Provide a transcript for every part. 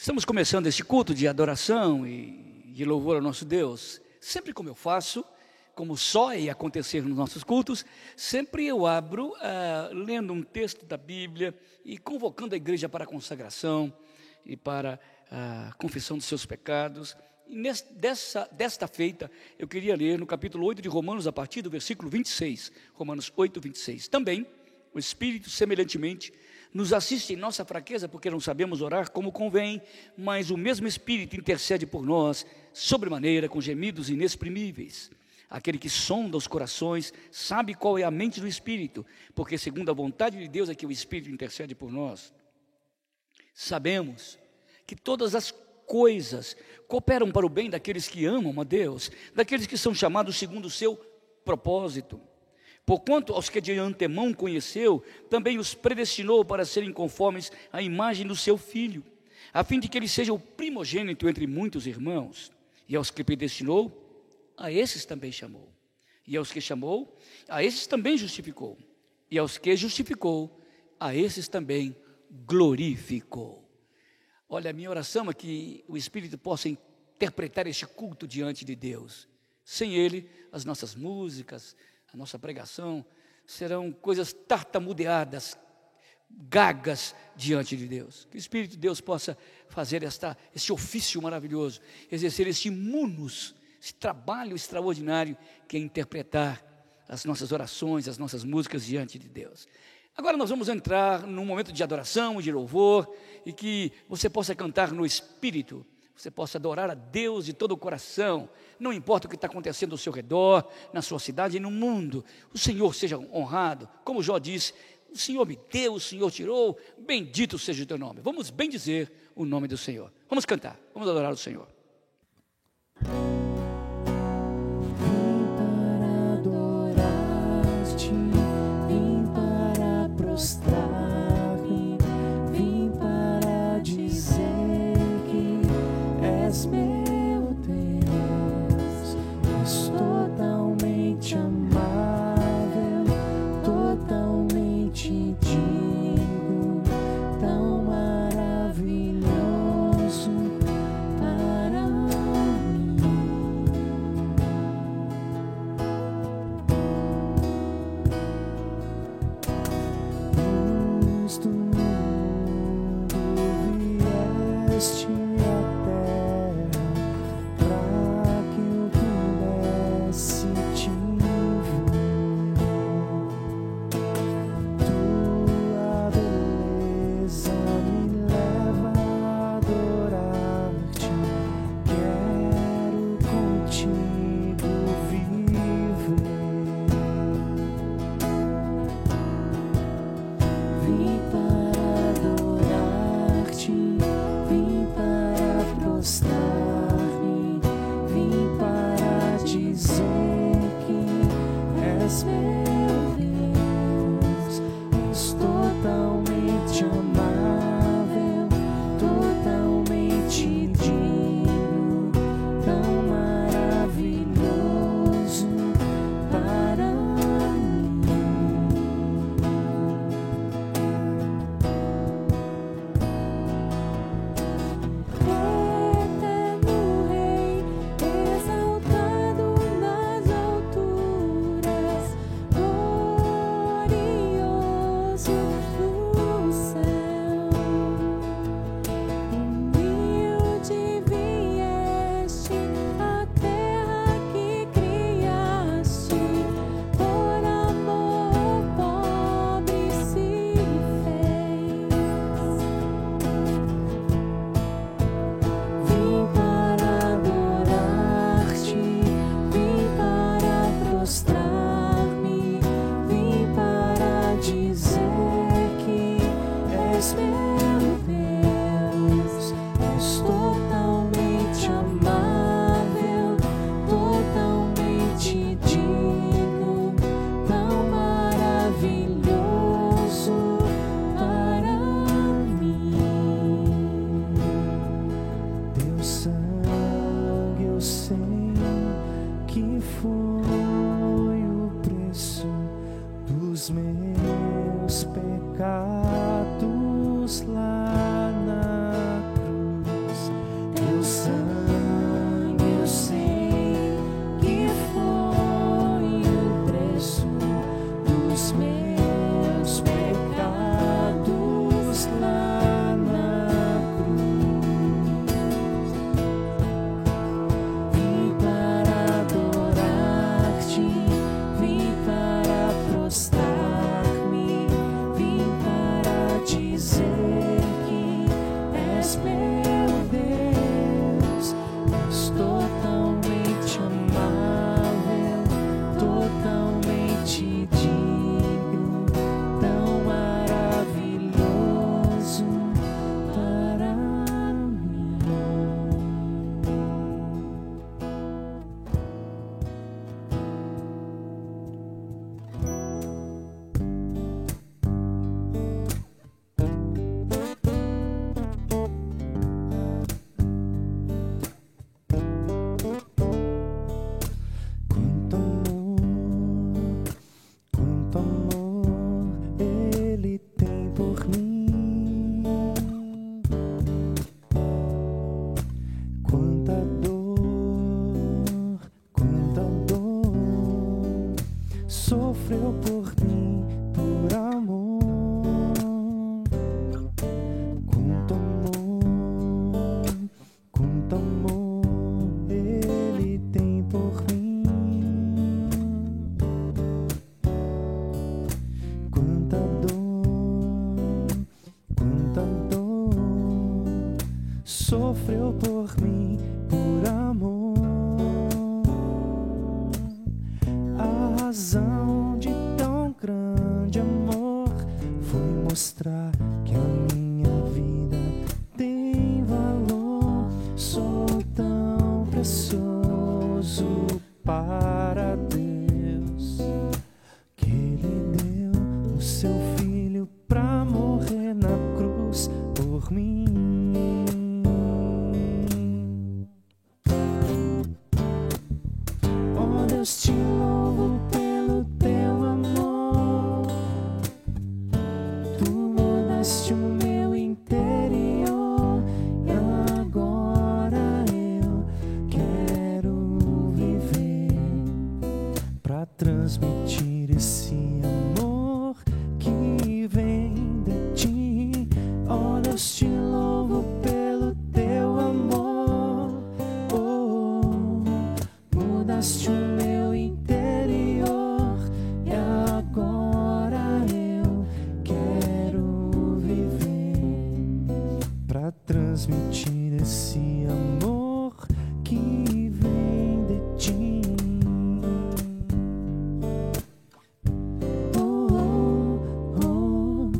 Estamos começando este culto de adoração e de louvor ao nosso Deus. Sempre como eu faço, como só ia acontecer nos nossos cultos, sempre eu abro lendo um texto da Bíblia e convocando a igreja para a consagração e para a confissão dos seus pecados. E desta feita, eu queria ler no capítulo 8 de Romanos, a partir do versículo 26, Romanos 8, 26. Também, o Espírito, semelhantemente, nos assiste em nossa fraqueza, porque não sabemos orar como convém, mas o mesmo Espírito intercede por nós, sobremaneira, com gemidos inexprimíveis. Aquele que sonda os corações, sabe qual é a mente do Espírito, porque segundo a vontade de Deus é que o Espírito intercede por nós. Sabemos que todas as coisas cooperam para o bem daqueles que amam a Deus, daqueles que são chamados segundo o seu propósito. Porquanto aos que de antemão conheceu, também os predestinou para serem conformes à imagem do seu Filho, a fim de que ele seja o primogênito entre muitos irmãos. E aos que predestinou, a esses também chamou. E aos que chamou, a esses também justificou. E aos que justificou, a esses também glorificou. Olha, a minha oração é que o Espírito possa interpretar este culto diante de Deus. Sem Ele, as nossas músicas, a nossa pregação serão coisas tartamudeadas, gagas diante de Deus. Que o Espírito de Deus possa fazer este ofício maravilhoso, exercer este munus, esse trabalho extraordinário que é interpretar as nossas orações, as nossas músicas diante de Deus. Agora nós vamos entrar num momento de adoração, de louvor, e que você possa cantar no Espírito, você possa adorar a Deus de todo o coração, não importa o que está acontecendo ao seu redor, na sua cidade e no mundo, o Senhor seja honrado, como Jó disse, o Senhor me deu, o Senhor tirou, bendito seja o teu nome. Vamos bendizer o nome do Senhor, vamos cantar, vamos adorar o Senhor. Vim para adorar-te, vim para prostrar-me, vim para dizer que és meu Deus, és totalmente amável, totalmente digno, tão maravilhoso para mim. Luz do mundo vieste à terra, pra que eu pudesse te ver. Tua beleza me leva a adorar-te, quero contigo viver. Vim para adorar-te, vim para prostrar-me, vim para dizer que és meu Deus, és totalmente amável, totalmente digno, tão maravilhoso para mim. Eterno sangue eu sei que foi o preço dos meus pecados lá na cruz. Vim para adorar-te, vim para prostrar-me, vim para dizer que és meu Deus. És totalmente amável, totalmente digno, tão maravilhoso para mim. Quanto amor Ele tem por mim, quanta dor sofreu por mim, por amor. Quanto amor Ele tem por mim, quanta dor sofreu por mim, por amor. A razão de tão grande amor foi mostrar que a minha vida tem valor. Sou tão precioso para Deus que Ele deu o seu filho pra morrer na cruz por mim. Oh Deus, te louvo pelo teu amor. Tu mudaste o meu interior e agora eu quero viver pra transmitir esse amor que vem de ti. Oh Deus, te louvo pelo teu amor. Oh, mudaste o meu interior e agora eu quero viver pra transmitir esse amor que vem de ti. Oh, oh, oh.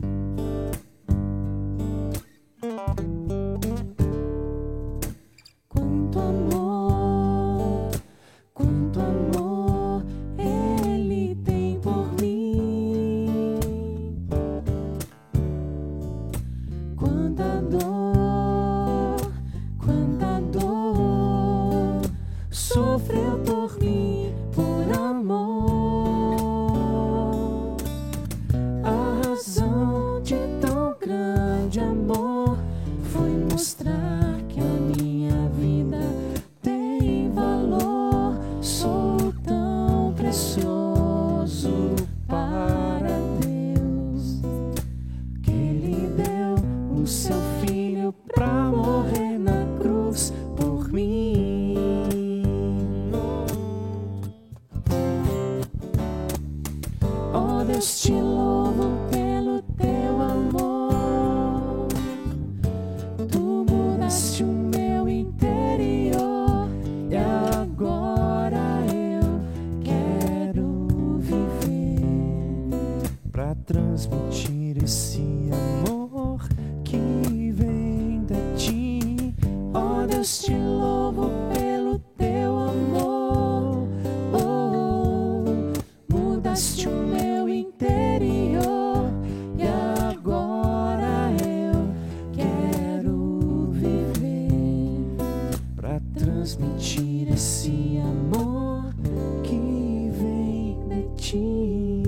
Quanto amor Ele tem por mim, quanta dor sofreu por mim, por amor. A razão de tão grande amor foi mostrar que a minha vida tem valor. Sou tão precioso para Deus que Ele deu o seu filho pra morrer na cruz por mim. Oh Deus, te louvo pelo teu amor. Tu mudaste o meu interior e agora eu quero viver pra transmitir esse amor que vem de ti. Oh Deus, te louvo pelo teu amor. Oh, mudaste o meu interior e agora eu quero viver pra transmitir esse amor que vem de ti.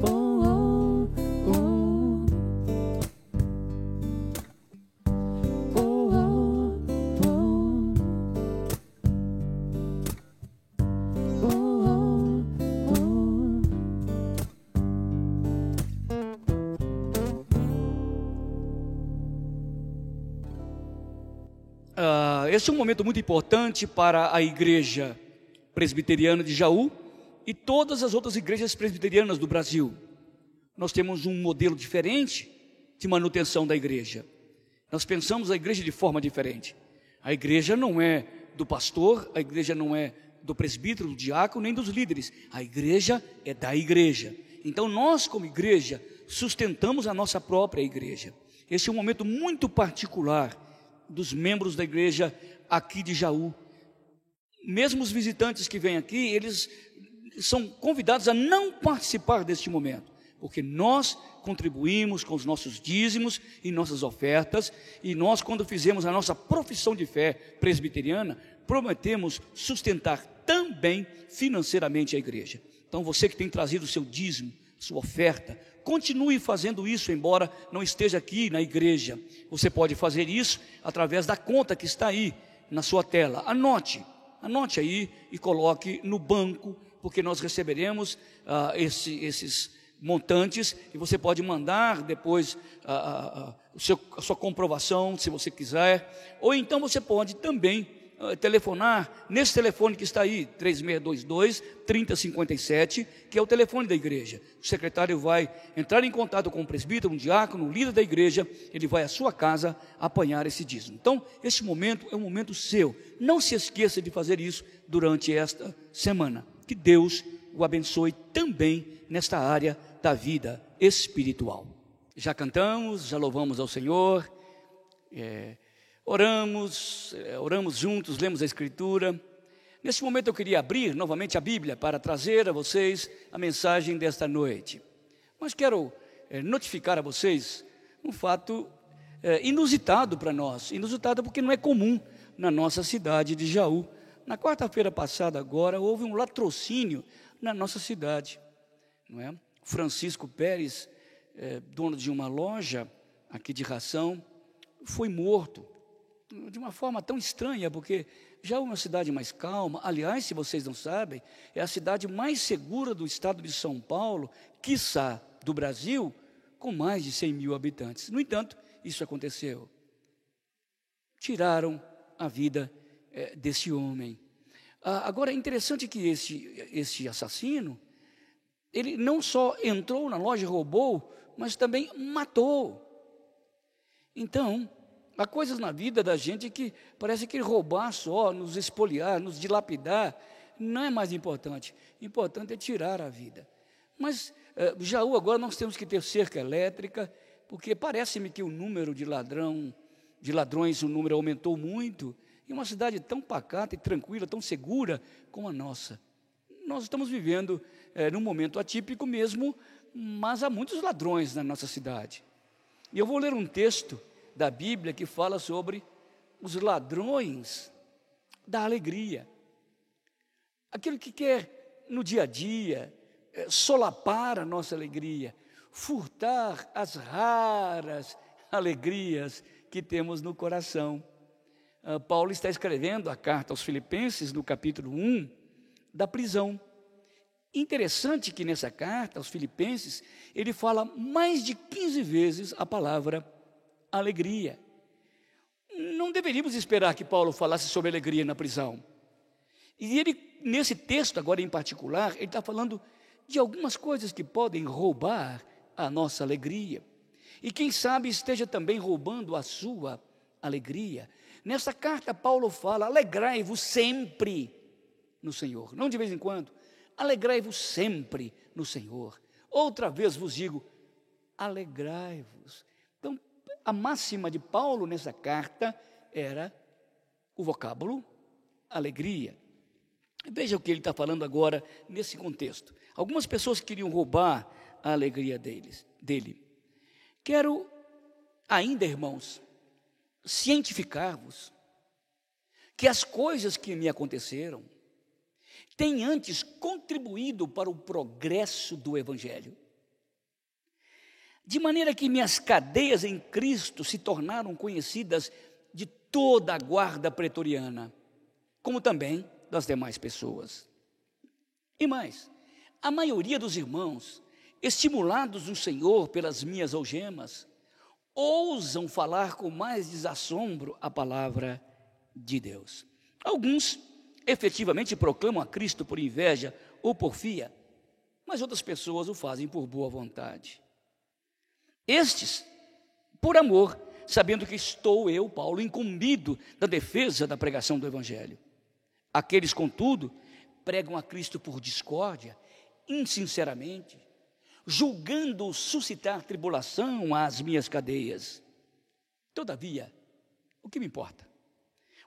Oh, oh, oh. Este é um momento muito importante para a igreja presbiteriana de Jaú e todas as outras igrejas presbiterianas do Brasil. Nós temos um modelo diferente de manutenção da igreja. Nós pensamos a igreja de forma diferente. A igreja não é do pastor, a igreja não é do presbítero, do diácono, nem dos líderes. A igreja é da igreja. Então nós, como igreja, sustentamos a nossa própria igreja. Esse é um momento muito particular dos membros da igreja aqui de Jaú. Mesmo os visitantes que vêm aqui, eles são convidados a não participar deste momento, porque nós contribuímos com os nossos dízimos e nossas ofertas, e nós, quando fizemos a nossa profissão de fé presbiteriana, prometemos sustentar também financeiramente a igreja. Então você que tem trazido o seu dízimo, sua oferta, continue fazendo isso, embora não esteja aqui na igreja. Você pode fazer isso através da conta que está aí na sua tela. Anote aí e coloque no banco, porque nós receberemos esses montantes e você pode mandar depois a sua comprovação, se você quiser, ou então você pode também telefonar nesse telefone que está aí, 3622-3057, que é o telefone da igreja. O secretário vai entrar em contato com o presbítero, um diácono, um líder da igreja, ele vai à sua casa apanhar esse dízimo. Então, este momento é um momento seu. Não se esqueça de fazer isso durante esta semana. Que Deus o abençoe também nesta área da vida espiritual. Já cantamos, já louvamos ao Senhor, oramos juntos, lemos a Escritura. Nesse momento eu queria abrir novamente a Bíblia para trazer a vocês a mensagem desta noite. Mas quero notificar a vocês um fato inusitado para nós, inusitado porque não é comum na nossa cidade de Jaú. Na quarta-feira passada agora, houve um latrocínio na nossa cidade, não é? Francisco Pérez, dono de uma loja aqui de ração, foi morto de uma forma tão estranha, porque já é uma cidade mais calma. Aliás, se vocês não sabem, é a cidade mais segura do estado de São Paulo, quiçá do Brasil, com mais de 100 mil habitantes. No entanto, isso aconteceu. Tiraram a vida desse homem. Agora, é interessante que esse assassino, ele não só entrou na loja e roubou, mas também matou. Então, há coisas na vida da gente que parece que roubar só, nos espoliar, nos dilapidar, não é mais importante. Importante é tirar a vida. Mas, Jaú, agora nós temos que ter cerca elétrica, porque parece-me que o número de ladrões, o número aumentou muito, em uma cidade tão pacata e tranquila, tão segura como a nossa. Nós estamos vivendo num momento atípico mesmo, mas há muitos ladrões na nossa cidade. E eu vou ler um texto da Bíblia que fala sobre os ladrões da alegria. Aquele que quer no dia a dia solapar a nossa alegria, furtar as raras alegrias que temos no coração. Paulo está escrevendo a carta aos Filipenses, no capítulo 1, da prisão. Interessante que nessa carta aos Filipenses, ele fala mais de 15 vezes a palavra alegria. Não deveríamos esperar que Paulo falasse sobre alegria na prisão. E ele, nesse texto agora em particular, ele está falando de algumas coisas que podem roubar a nossa alegria. E quem sabe esteja também roubando a sua alegria. Nessa carta, Paulo fala: alegrai-vos sempre no Senhor. Não de vez em quando. Alegrai-vos sempre no Senhor. Outra vez vos digo, alegrai-vos. Então, a máxima de Paulo nessa carta era o vocábulo alegria. Veja o que ele está falando agora nesse contexto. Algumas pessoas queriam roubar a alegria dele. Quero ainda, irmãos, cientificar-vos que as coisas que me aconteceram têm antes contribuído para o progresso do Evangelho, de maneira que minhas cadeias em Cristo se tornaram conhecidas de toda a guarda pretoriana, como também das demais pessoas. E mais, a maioria dos irmãos, estimulados no Senhor pelas minhas algemas, ousam falar com mais desassombro a palavra de Deus. Alguns efetivamente proclamam a Cristo por inveja ou porfia, mas outras pessoas o fazem por boa vontade. Estes, por amor, sabendo que estou eu, Paulo, incumbido da defesa da pregação do Evangelho. Aqueles, contudo, pregam a Cristo por discórdia, insinceramente, julgando suscitar tribulação às minhas cadeias. Todavia, o que me importa?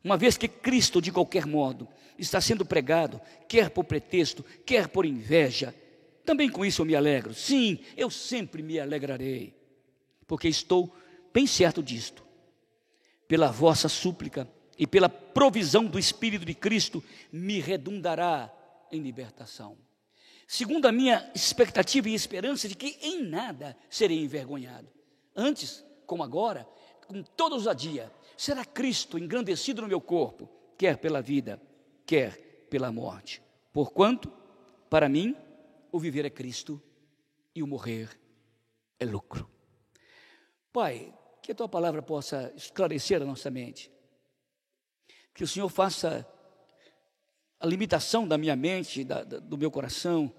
Uma vez que Cristo, de qualquer modo, está sendo pregado, quer por pretexto, quer por inveja, também com isso eu me alegro. Sim, eu sempre me alegrarei, porque estou bem certo disto. Pela vossa súplica e pela provisão do Espírito de Cristo, me redundará em libertação. Segundo a minha expectativa e esperança de que em nada serei envergonhado. Antes, como agora, com toda ousadia, será Cristo engrandecido no meu corpo, quer pela vida, quer pela morte. Porquanto, para mim, o viver é Cristo e o morrer é lucro. Pai, que a Tua palavra possa esclarecer a nossa mente. Que o Senhor faça a limitação da minha mente, do meu coração,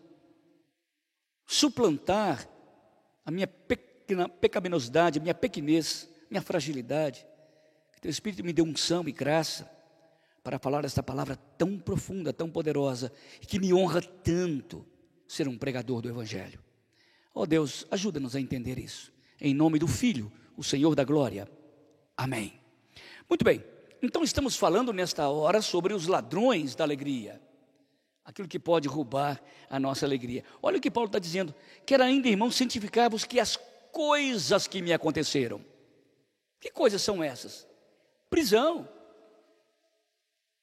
suplantar a minha pecaminosidade, a minha pequenez, minha fragilidade. Que Teu Espírito me dê unção e graça para falar esta palavra tão profunda, tão poderosa, e que me honra tanto ser um pregador do Evangelho. Ó Deus, ajuda-nos a entender isso. Em nome do Filho, o Senhor da glória. Amém. Muito bem, então estamos falando nesta hora sobre os ladrões da alegria. Aquilo que pode roubar a nossa alegria. Olha o que Paulo está dizendo. Quero ainda, irmãos, cientificar-vos que as coisas que me aconteceram. Que coisas são essas? Prisão,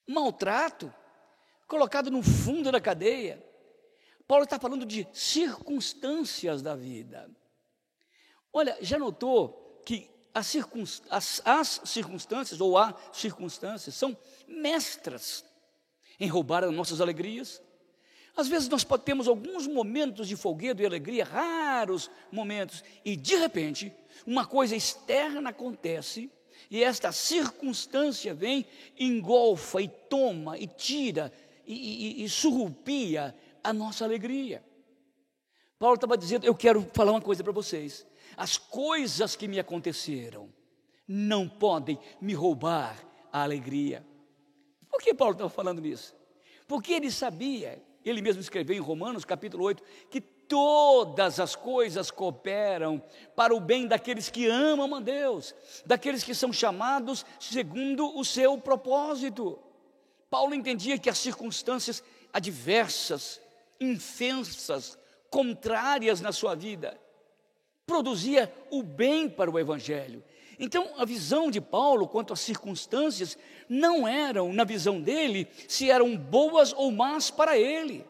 maltrato, colocado no fundo da cadeia. Paulo está falando de circunstâncias da vida. Olha, já notou que as circunstâncias, ou há circunstâncias, são mestras em roubar as nossas alegrias? Às vezes nós temos alguns momentos de folguedo e alegria, raros momentos, e de repente, uma coisa externa acontece, e esta circunstância vem, engolfa e toma e tira e surrupia a nossa alegria. Paulo estava dizendo, eu quero falar uma coisa para vocês. As coisas que me aconteceram não podem me roubar a alegria. Por que Paulo estava falando nisso? Porque ele sabia, ele mesmo escreveu em Romanos capítulo 8, que todas as coisas cooperam para o bem daqueles que amam a Deus, daqueles que são chamados segundo o seu propósito. Paulo entendia que as circunstâncias adversas, infensas, contrárias na sua vida, produzia o bem para o Evangelho. Então, a visão de Paulo quanto às circunstâncias não eram, na visão dele, se eram boas ou más para ele,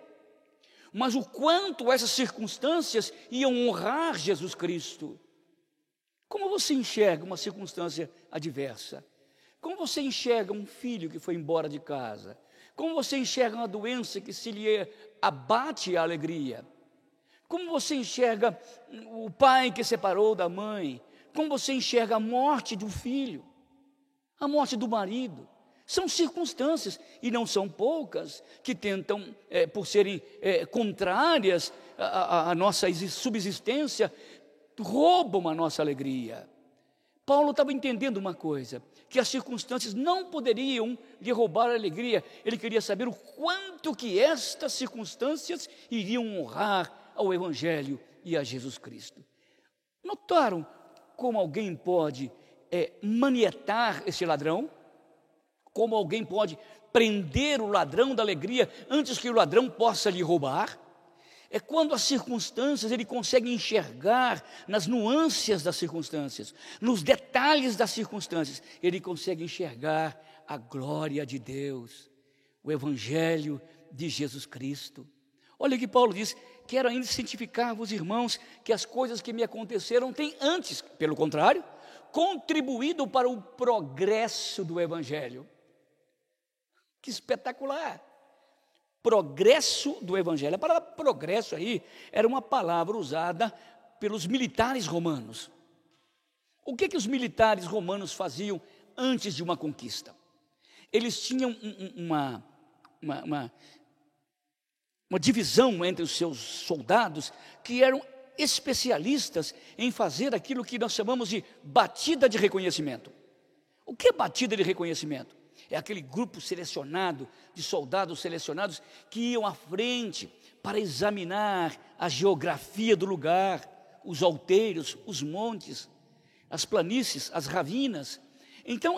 mas o quanto essas circunstâncias iam honrar Jesus Cristo. Como você enxerga uma circunstância adversa? Como você enxerga um filho que foi embora de casa? Como você enxerga uma doença que se lhe abate a alegria? Como você enxerga o pai que separou da mãe? Como você enxerga a morte do filho? A morte do marido? São circunstâncias, e não são poucas, que tentam, por serem contrárias à nossa subsistência, roubam a nossa alegria. Paulo estava entendendo uma coisa, que as circunstâncias não poderiam lhe roubar a alegria. Ele queria saber o quanto que estas circunstâncias iriam honrar ao Evangelho e a Jesus Cristo. Notaram como alguém pode manietar esse ladrão? Como alguém pode prender o ladrão da alegria antes que o ladrão possa lhe roubar? É quando as circunstâncias, ele consegue enxergar nas nuances das circunstâncias, nos detalhes das circunstâncias, ele consegue enxergar a glória de Deus, o Evangelho de Jesus Cristo. Olha o que Paulo diz, quero ainda cientificar-vos, irmãos, que as coisas que me aconteceram têm antes, pelo contrário, contribuído para o progresso do Evangelho. Que espetacular! Progresso do Evangelho. A palavra progresso aí era uma palavra usada pelos militares romanos. O que os militares romanos faziam antes de uma conquista? eles tinham uma divisão entre os seus soldados, que eram especialistas em fazer aquilo que nós chamamos de batida de reconhecimento. O que é batida de reconhecimento? É aquele grupo selecionado, de soldados selecionados, que iam à frente para examinar a geografia do lugar, os outeiros, os montes, as planícies, as ravinas. Então,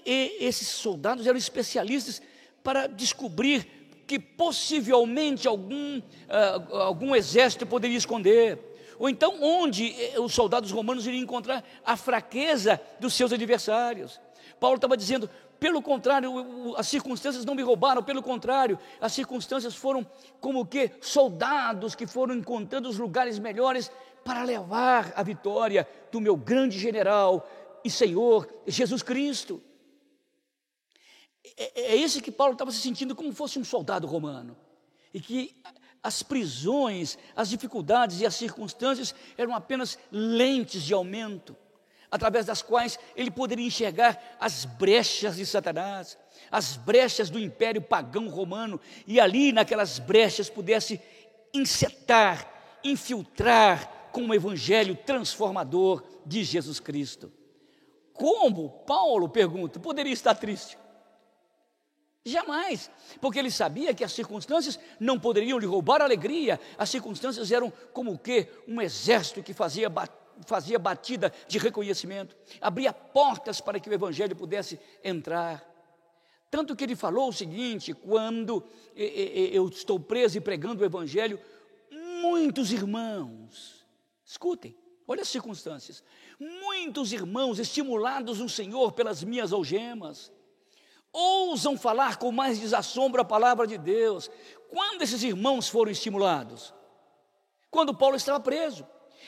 esses soldados eram especialistas para descobrir que possivelmente algum exército poderia esconder, ou então onde os soldados romanos iriam encontrar a fraqueza dos seus adversários. Paulo estava dizendo, pelo contrário, as circunstâncias não me roubaram, pelo contrário, as circunstâncias foram como que soldados que foram encontrando os lugares melhores para levar a vitória do meu grande general e Senhor Jesus Cristo. É esse que Paulo estava se sentindo como fosse um soldado romano, e que as prisões, as dificuldades e as circunstâncias eram apenas lentes de aumento, através das quais ele poderia enxergar as brechas de Satanás, as brechas do império pagão romano, e ali naquelas brechas pudesse infiltrar com o evangelho transformador de Jesus Cristo. Como, Paulo pergunta, poderia estar triste? Jamais, porque ele sabia que as circunstâncias não poderiam lhe roubar a alegria. As circunstâncias eram como que um exército que fazia batida de reconhecimento, abria portas para que o evangelho pudesse entrar. Tanto que ele falou o seguinte: quando eu estou preso e pregando o evangelho, muitos irmãos, escutem, olha as circunstâncias, muitos irmãos estimulados no Senhor pelas minhas algemas, ousam falar com mais desassombro a palavra de Deus. Quando esses irmãos foram estimulados? Quando Paulo estava preso.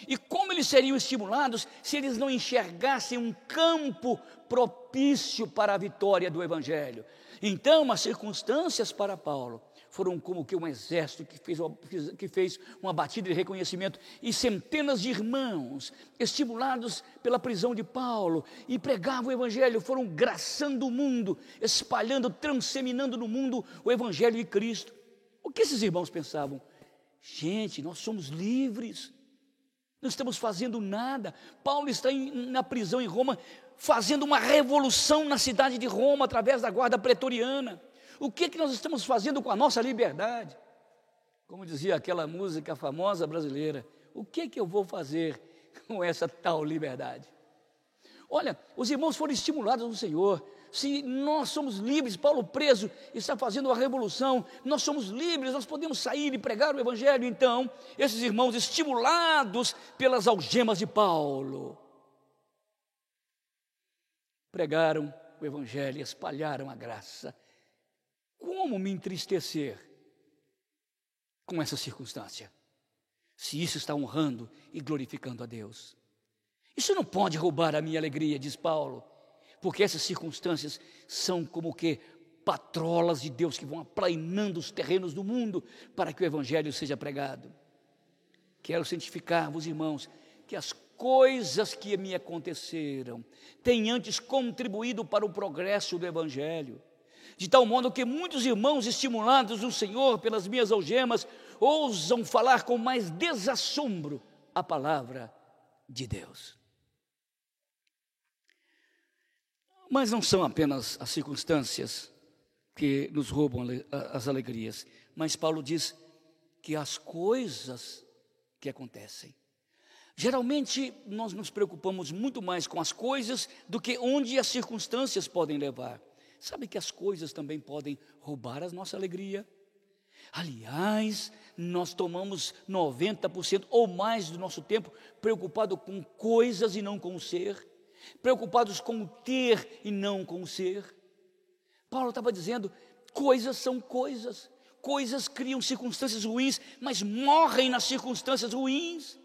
E como eles seriam estimulados se eles não enxergassem um campo propício para a vitória do evangelho? Então, as circunstâncias para Paulo foram como que um exército que fez uma batida de reconhecimento, e centenas de irmãos, estimulados pela prisão de Paulo, e pregavam o evangelho, foram graçando o mundo, espalhando, transseminando no mundo o evangelho de Cristo. O que esses irmãos pensavam? Gente, nós somos livres, não estamos fazendo nada. Paulo está na prisão em Roma, fazendo uma revolução na cidade de Roma, através da guarda pretoriana. O que nós estamos fazendo com a nossa liberdade? Como dizia aquela música famosa brasileira, o que eu vou fazer com essa tal liberdade? Olha, os irmãos foram estimulados no Senhor. Se nós somos livres, Paulo preso está fazendo uma revolução, nós somos livres, nós podemos sair e pregar o evangelho. Então, esses irmãos estimulados pelas algemas de Paulo, pregaram o evangelho e espalharam a graça. Como me entristecer com essa circunstância, se isso está honrando e glorificando a Deus? Isso não pode roubar a minha alegria, diz Paulo, porque essas circunstâncias são como que patrolas de Deus que vão aplainando os terrenos do mundo para que o evangelho seja pregado. Quero cientificar-vos, irmãos, que as coisas que me aconteceram têm antes contribuído para o progresso do evangelho, de tal modo que muitos irmãos estimulados no Senhor pelas minhas algemas ousam falar com mais desassombro a palavra de Deus. Mas não são apenas as circunstâncias que nos roubam as alegrias, mas Paulo diz que as coisas que acontecem. Geralmente nós nos preocupamos muito mais com as coisas do que onde as circunstâncias podem levar. Sabe que as coisas também podem roubar a nossa alegria? Aliás, nós tomamos 90% ou mais do nosso tempo preocupado com coisas e não com o ser, preocupados com o ter e não com o ser. Paulo estava dizendo, coisas são coisas, coisas criam circunstâncias ruins, mas morrem nas circunstâncias ruins.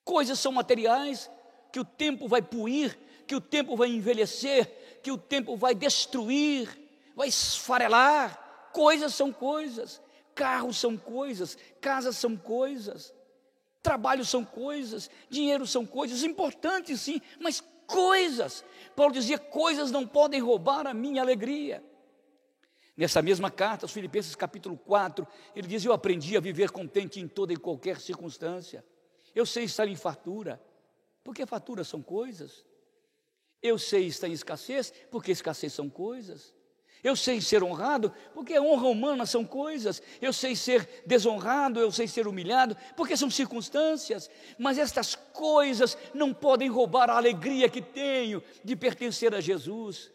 Coisas são materiais, que o tempo vai puir, que o tempo vai envelhecer, que o tempo vai destruir, vai esfarelar. Coisas são coisas, carros são coisas, casas são coisas, trabalho são coisas, dinheiro são coisas, importantes sim, mas coisas. Paulo dizia, coisas não podem roubar a minha alegria. Nessa mesma carta, aos Filipenses capítulo 4, ele diz: eu aprendi a viver contente em toda e qualquer circunstância. Eu sei estar em fartura, porque fartura são coisas. Eu sei estar em escassez, porque escassez são coisas. Eu sei ser honrado, porque a honra humana são coisas. Eu sei ser desonrado, eu sei ser humilhado, porque são circunstâncias. Mas estas coisas não podem roubar a alegria que tenho de pertencer a Jesus.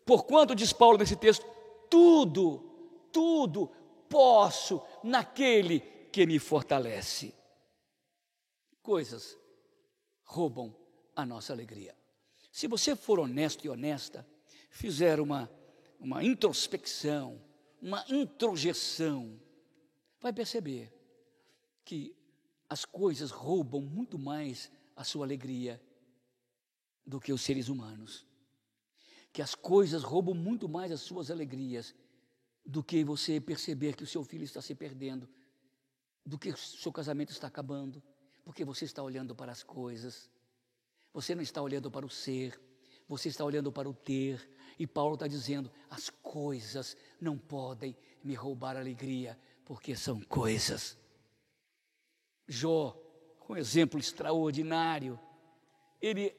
Porquanto, diz Paulo nesse texto, tudo posso naquele que me fortalece. Coisas roubam a nossa alegria. Se você for honesto e honesta, fizer uma introspecção, uma introjeção, vai perceber que as coisas roubam muito mais a sua alegria do que os seres humanos. Que as coisas roubam muito mais as suas alegrias do que você perceber que o seu filho está se perdendo, do que o seu casamento está acabando, porque você está olhando para as coisas. Você não está olhando para o ser, você está olhando para o ter. E Paulo está dizendo: as coisas não podem me roubar a alegria, porque são coisas. Jó, um exemplo extraordinário, ele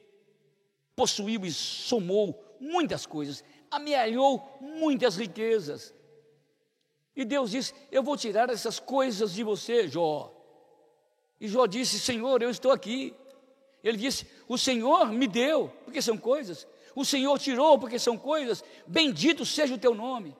possuiu e somou muitas coisas, amealhou muitas riquezas. E Deus disse: eu vou tirar essas coisas de você, Jó. E Jó disse: Senhor, eu estou aqui. Ele disse: o Senhor me deu, porque são coisas. O Senhor tirou, porque são coisas. Bendito seja o teu nome.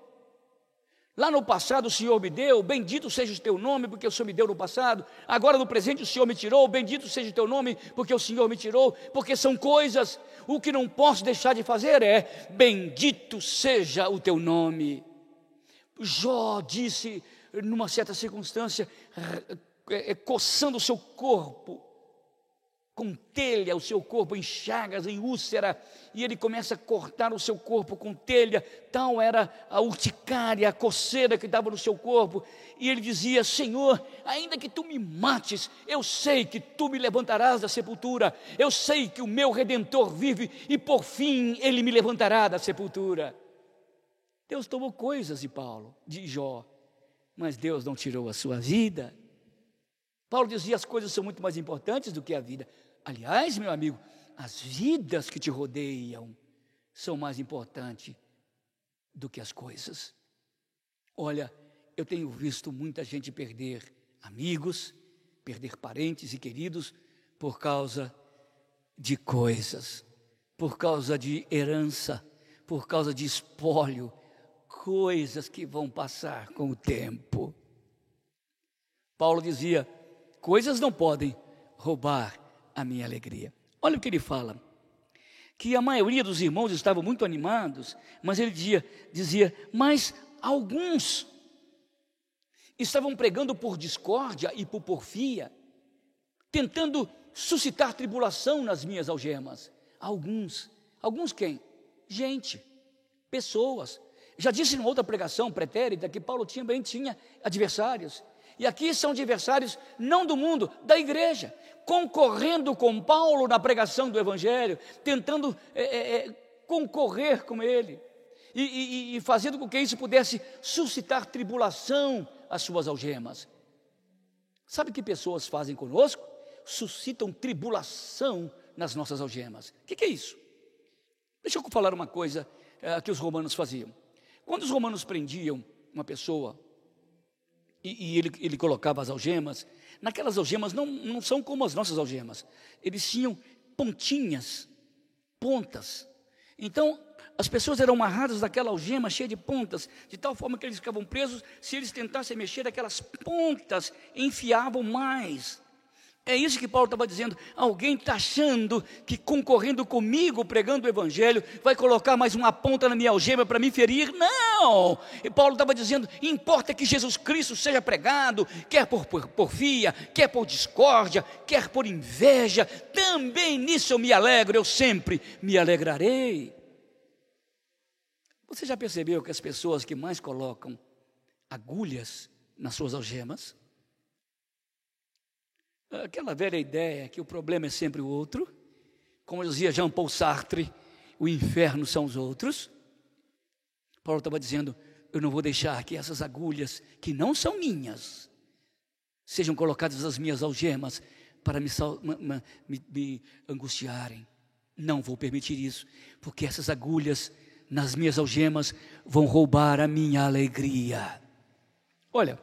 Lá no passado o Senhor me deu, bendito seja o teu nome, porque o Senhor me deu no passado. Agora no presente o Senhor me tirou, bendito seja o teu nome, porque o Senhor me tirou, porque são coisas. O que não posso deixar de fazer é: bendito seja o teu nome. Jó disse, numa certa circunstância, coçando o seu corpo, com telha, o seu corpo em chagas, em úlcera, e ele começa a cortar o seu corpo com telha. Tal era a urticária, a coceira que estava no seu corpo, e ele dizia: Senhor, ainda que tu me mates, eu sei que tu me levantarás da sepultura, eu sei que o meu Redentor vive, e por fim ele me levantará da sepultura. Deus tomou coisas de Jó, mas Deus não tirou a sua vida. Paulo dizia: as coisas são muito mais importantes do que a vida. Aliás, meu amigo, as vidas que te rodeiam são mais importantes do que as coisas. Olha, eu tenho visto muita gente perder amigos, perder parentes e queridos por causa de coisas, por causa de herança, por causa de espólio, coisas que vão passar com o tempo. Paulo dizia: coisas não podem roubar a minha alegria. Olha o que ele fala, que a maioria dos irmãos estavam muito animados, mas ele dizia, mas alguns estavam pregando por discórdia e por porfia, tentando suscitar tribulação nas minhas algemas. Alguns quem? Gente, pessoas. Já disse em outra pregação pretérita que Paulo também tinha adversários. E aqui são adversários não do mundo, da igreja, concorrendo com Paulo na pregação do Evangelho, tentando concorrer com ele, e fazendo com que isso pudesse suscitar tribulação às suas algemas. Sabe o que pessoas fazem conosco? Suscitam tribulação nas nossas algemas. O que é isso? Deixa eu falar uma coisa que os romanos faziam. Quando os romanos prendiam uma pessoa, e ele colocava as algemas, naquelas algemas não são como as nossas algemas, eles tinham pontinhas, pontas. Então as pessoas eram amarradas naquela algema cheia de pontas, de tal forma que eles ficavam presos. Se eles tentassem mexer, aquelas pontas enfiavam mais. É isso que Paulo estava dizendo. Alguém está achando que concorrendo comigo, pregando o Evangelho, vai colocar mais uma ponta na minha algema para me ferir? Não! E Paulo estava dizendo, importa que Jesus Cristo seja pregado, quer por porfia, quer por discórdia, quer por inveja, também nisso eu me alegro, eu sempre me alegrarei. Você já percebeu que as pessoas que mais colocam agulhas nas suas algemas, aquela velha ideia que o problema é sempre o outro, como dizia Jean Paul Sartre, o inferno são os outros. Paulo estava dizendo, eu não vou deixar que essas agulhas, que não são minhas, sejam colocadas nas minhas algemas para me angustiarem. Não vou permitir isso, porque essas agulhas nas minhas algemas vão roubar a minha alegria. Olha,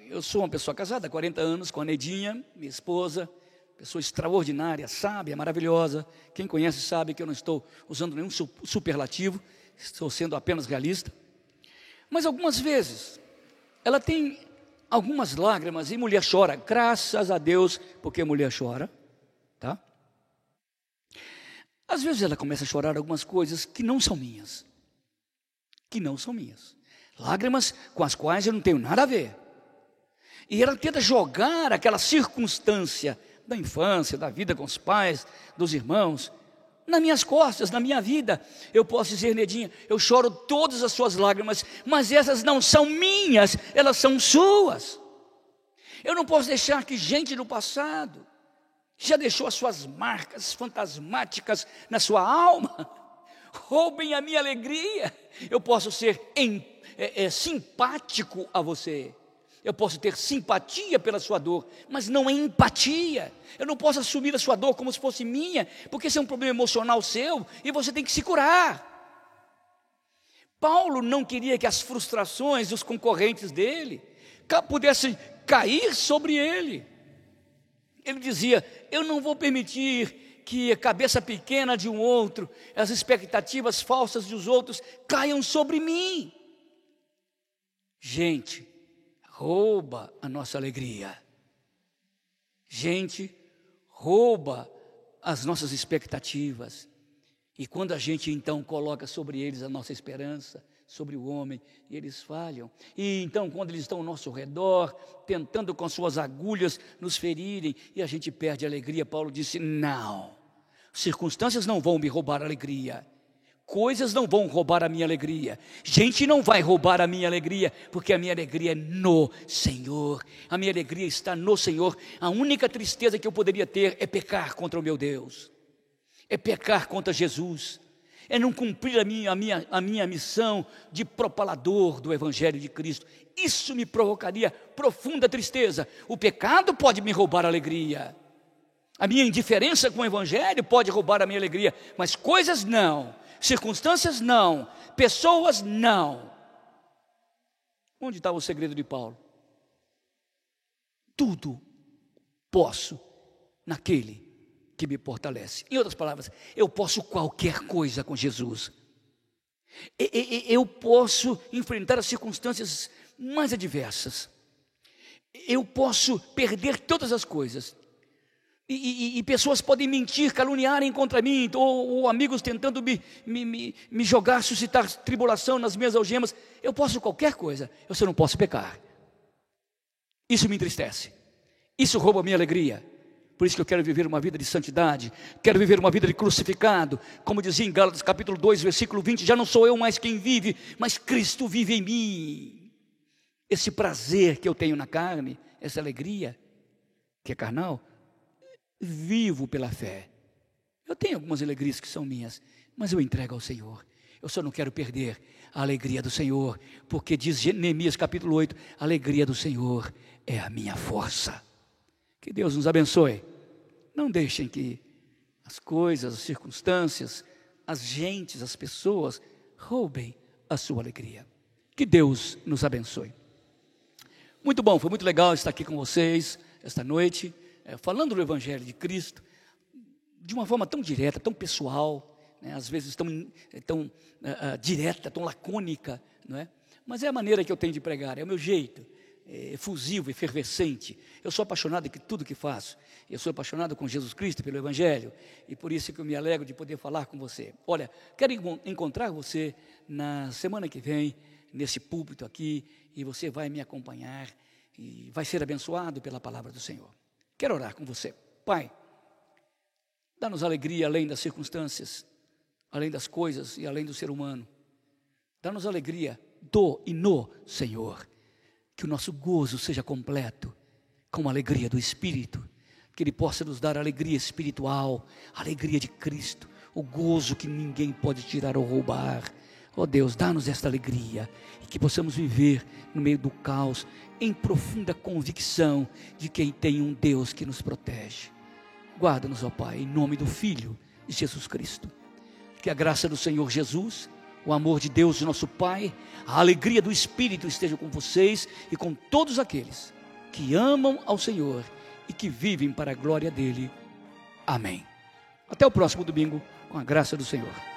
eu sou uma pessoa casada há 40 anos com a Nedinha, minha esposa, pessoa extraordinária, sábia, maravilhosa. Quem conhece sabe que eu não estou usando nenhum superlativo, estou sendo apenas realista. Mas algumas vezes, ela tem algumas lágrimas e mulher chora, graças a Deus, porque mulher chora, tá? Às vezes ela começa a chorar algumas coisas que não são minhas, lágrimas com as quais eu não tenho nada a ver, e ela tenta jogar aquela circunstância da infância, da vida com os pais, dos irmãos, nas minhas costas, na minha vida. Eu posso dizer: Nedinha, eu choro todas as suas lágrimas, mas essas não são minhas, elas são suas. Eu não posso deixar que gente do passado, que já deixou as suas marcas fantasmáticas na sua alma, roubem a minha alegria. Eu posso ser simpático a você, eu posso ter simpatia pela sua dor, mas não empatia. Eu não posso assumir a sua dor como se fosse minha, porque esse é um problema emocional seu e você tem que se curar. Paulo não queria que as frustrações dos concorrentes dele pudessem cair sobre ele. Ele dizia: eu não vou permitir que a cabeça pequena de um outro, as expectativas falsas dos outros caiam sobre mim. Gente rouba a nossa alegria. Gente rouba as nossas expectativas. E quando a gente então coloca sobre eles a nossa esperança, sobre o homem, eles falham. E então quando eles estão ao nosso redor, tentando com suas agulhas nos ferirem, e a gente perde a alegria, Paulo disse: não, circunstâncias não vão me roubar a alegria, coisas não vão roubar a minha alegria, gente não vai roubar a minha alegria, porque a minha alegria é no Senhor, a minha alegria está no Senhor. A única tristeza que eu poderia ter é pecar contra o meu Deus, é pecar contra Jesus, é não cumprir a minha missão de propalador do Evangelho de Cristo. Isso me provocaria profunda tristeza. O pecado pode me roubar a alegria, a minha indiferença com o Evangelho pode roubar a minha alegria, mas coisas não, circunstâncias não, pessoas não. Onde estava o segredo de Paulo? Tudo posso naquele que me fortalece. Em outras palavras, eu posso qualquer coisa com Jesus. Eu posso enfrentar as circunstâncias mais adversas. Eu posso perder todas as coisas. E pessoas podem mentir, caluniarem contra mim, ou amigos tentando me jogar, suscitar tribulação nas minhas algemas. Eu posso qualquer coisa, eu só não posso pecar. Isso me entristece, isso rouba a minha alegria. Por isso que eu quero viver uma vida de santidade, quero viver uma vida de crucificado, como dizia em Gálatas capítulo 2, versículo 20, já não sou eu mais quem vive, mas Cristo vive em mim. Esse prazer que eu tenho na carne, essa alegria que é carnal, vivo pela fé. Eu tenho algumas alegrias que são minhas, mas eu entrego ao Senhor. Eu só não quero perder a alegria do Senhor, porque diz Neemias capítulo 8, a alegria do Senhor é a minha força. Que Deus nos abençoe. Não deixem que as coisas, as circunstâncias, as gentes, as pessoas roubem a sua alegria. Que Deus nos abençoe. Muito bom, foi muito legal estar aqui com vocês esta noite, falando do Evangelho de Cristo, de uma forma tão direta, tão pessoal, né? Às vezes tão direta, tão lacônica, não é? Mas é a maneira que eu tenho de pregar, é o meu jeito. Efusivo, efervescente. Eu sou apaixonado por tudo que faço. Eu sou apaixonado com Jesus Cristo, pelo Evangelho, e por isso que eu me alegro de poder falar com você. Olha, quero encontrar você na semana que vem, nesse púlpito aqui, e você vai me acompanhar e vai ser abençoado pela palavra do Senhor. Quero orar com você. Pai, dá-nos alegria além das circunstâncias, além das coisas e além do ser humano. Dá-nos alegria do e no Senhor. Que o nosso gozo seja completo, com a alegria do Espírito, que Ele possa nos dar alegria espiritual, a alegria de Cristo, o gozo que ninguém pode tirar ou roubar, Ó Deus, dá-nos esta alegria e que possamos viver no meio do caos em profunda convicção de que tem um Deus que nos protege. Guarda-nos, ó Pai, em nome do Filho de Jesus Cristo. Que a graça do Senhor Jesus, o amor de Deus, nosso Pai, a alegria do Espírito esteja com vocês e com todos aqueles que amam ao Senhor e que vivem para a glória dele. Amém. Até o próximo domingo, com a graça do Senhor.